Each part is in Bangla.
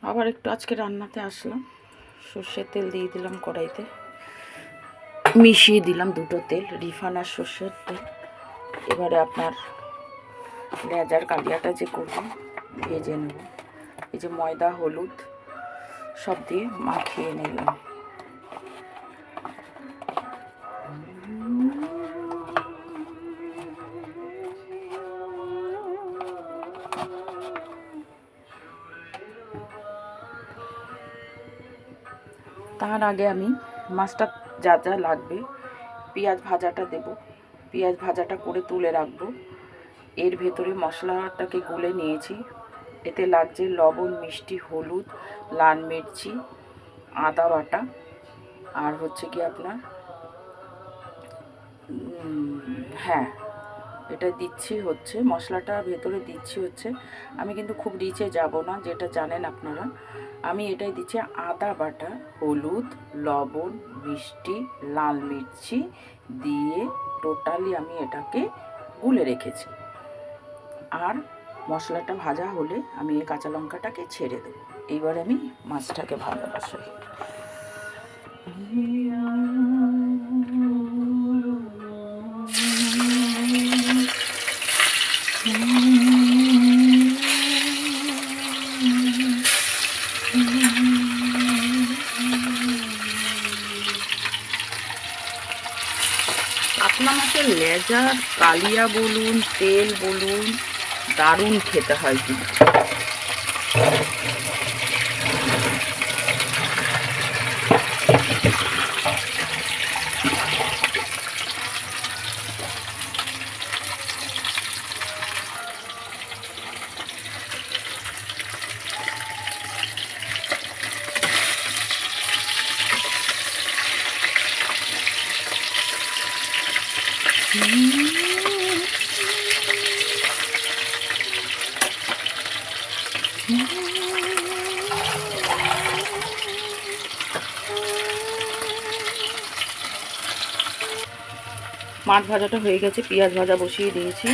আবার একটু আজকে রান্নাতে আসলাম। সর্ষের তেল দিয়ে দিলাম কড়াইতে, মিশিয়ে দিলাম দুটো তেল, রিফাইন আর সর্ষের তেল। এবারে আপনার লেজার কালিয়াটা যে করব ভেজে নেব। এই যে ময়দা হলুদ সব দিয়ে মাখিয়ে নিলাম। তার আগে আমি মাছটা যা যা লাগবে, পেঁয়াজ ভাজাটা দেব, পেঁয়াজ ভাজাটা করে তুলে রাখবো। এর ভেতরে মশলাটাকে গুলে নিয়েছি। এতে লাগছে লবণ, মিষ্টি, হলুদ, লাল মির্চি, আদা বাটা, আর হচ্ছে কি আপনার হ্যাঁ এটা দিচ্ছি হচ্ছে মশলাটা ভেতরে দিচ্ছি হচ্ছে। আমি কিন্তু খুব রিচে যাব না, যেটা জানেন আপনারা। আমি এটাই দিচ্ছি আদা বাটা, হলুদ, লবণ, মিষ্টি, লাল মির্চি দিয়ে টোটালি আমি এটাকে গুলে রেখেছি। আর মশলাটা ভাজা হলে আমি এই কাঁচা লঙ্কাটাকে ছেড়ে দেবো। এইবার আমি মাছটাকে ভাজা বসাই। কাতলা মাছের লেজার কালিয়া বলুন, তেল বলুন, দারুণ খেতে হয় কিন্তু। মাছ ভাজাটা হয়ে গেছে, পেঁয়াজ ভাজা বসিয়ে দিয়েছি।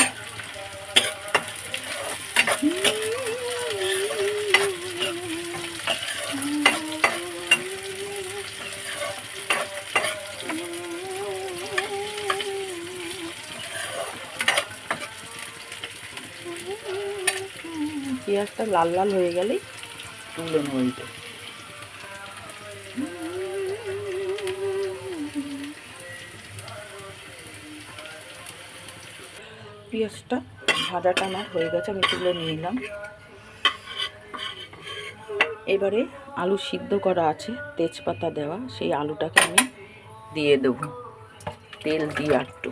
পেঁয়াজটা লাল লাল হয়ে গেলেই তুলে নেব। পেঁয়াজটা ভাজাটা আমার হয়ে গেছে, আমি তুলে নিলাম। এবারে আলু সিদ্ধ করা আছে, তেজপাতা দেওয়া, সেই আলুটাকে আমি দিয়ে দেব তেল দিয়ে একটু।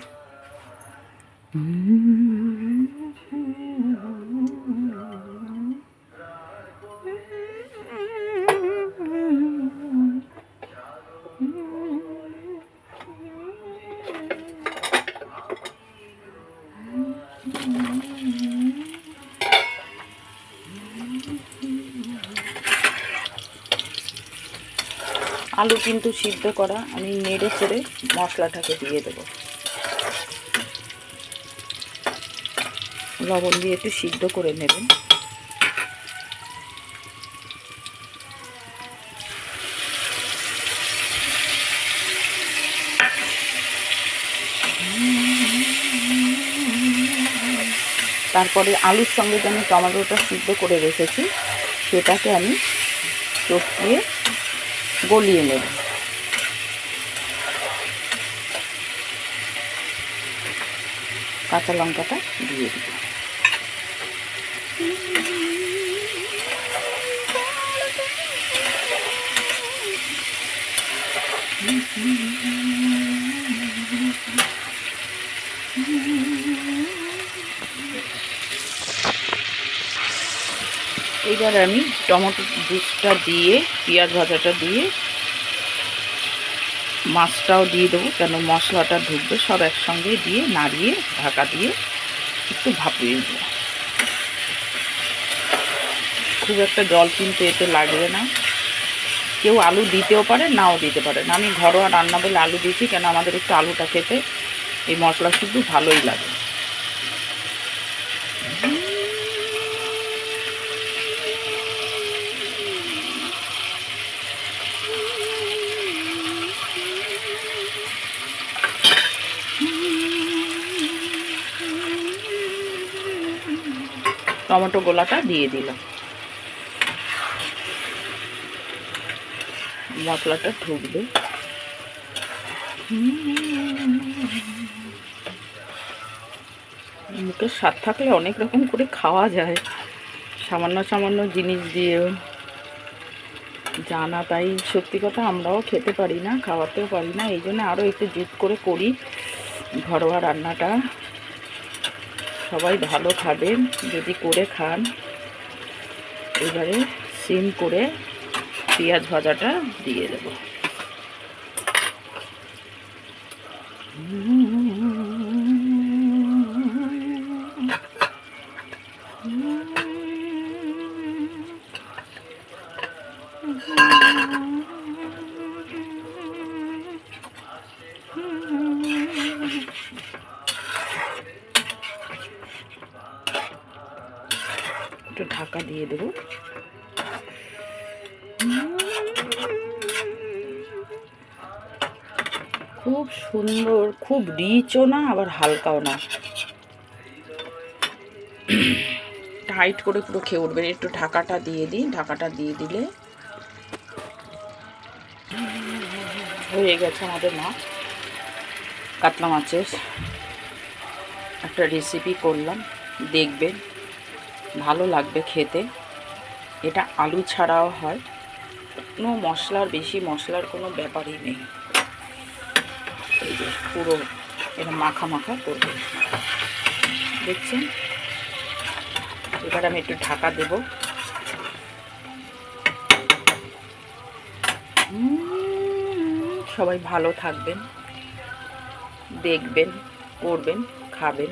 আলু কিন্তু সিদ্ধ করা, আমি নেড়ে চেড়ে মশলাটাকে দিয়ে দেবো। লবণ দিয়ে একটু সিদ্ধ করে নেবেন। তারপরে আলুর সঙ্গে যে আমি টমেটোটা সিদ্ধ করে রেখেছি সেটাকে আমি চটকিয়ে গলিয়ে নেব। কাঁচা লঙ্কাটা দিয়ে দিব। এইবার আমি টমেটো জুসটা দিয়ে, পেঁয়াজ ভাজাটা দিয়ে, মাছটাও দিয়ে দেবো, কেন মশলাটা ঢুকবে, সব একসঙ্গে দিয়ে নাড়িয়ে ঢাকা দিয়ে একটু ভাপিয়ে দেবো। খুব একটা জল কিন্তু এতে লাগবে না। কেউ আলু দিতেও পারে, নাও দিতে পারেন। আমি ঘরোয়া রান্না বলে আলু দিয়েছি, কেন আমাদের একটু আলুটা খেতে এই মশলা শুধু ভালোই লাগে। টমেটো গোলাটা দিয়ে দিলাম। মশলাটা ঢুকবে। মুখের স্বাদ থাকলে অনেক রকম করে খাওয়া যায়, সামান্য সামান্য জিনিস দিয়েও। জানা তাই সত্যি কথা, আমরাও খেতে পারি না, খাওয়াতেও পারি না, এই জন্য আরও একটু জুত করে করি ঘরোয়া রান্নাটা। সবাই ভালো খাবেন যদি করে খান। এবারে সিম করে পেঁয়াজ ভাজাটা দিয়ে দেব। একটু ঢাকা দিয়ে দেব। খুব সুন্দর, খুব রিচও না আবার হালকাও না, টাইট করে পুরো খেয়ে উঠবেন। একটু ঢাকাটা দিয়ে দিই, ঢাকাটা দিয়ে দিলে হয়ে গেছে আমাদের মাছ। কাতলা মাছের একটা রেসিপি করলাম, দেখবেন ভালো লাগবে খেতে। এটা আলু ছাড়াও হয়, কোনো মশলার বেশি মশলার কোনো ব্যাপারই নেই। এই যে পুরো এটা মাখা মাখা করবে, দেখছেন। এবার আমি একটু ঢাকা দেব। সবাই ভালো থাকবেন, দেখবেন, করবেন, খাবেন।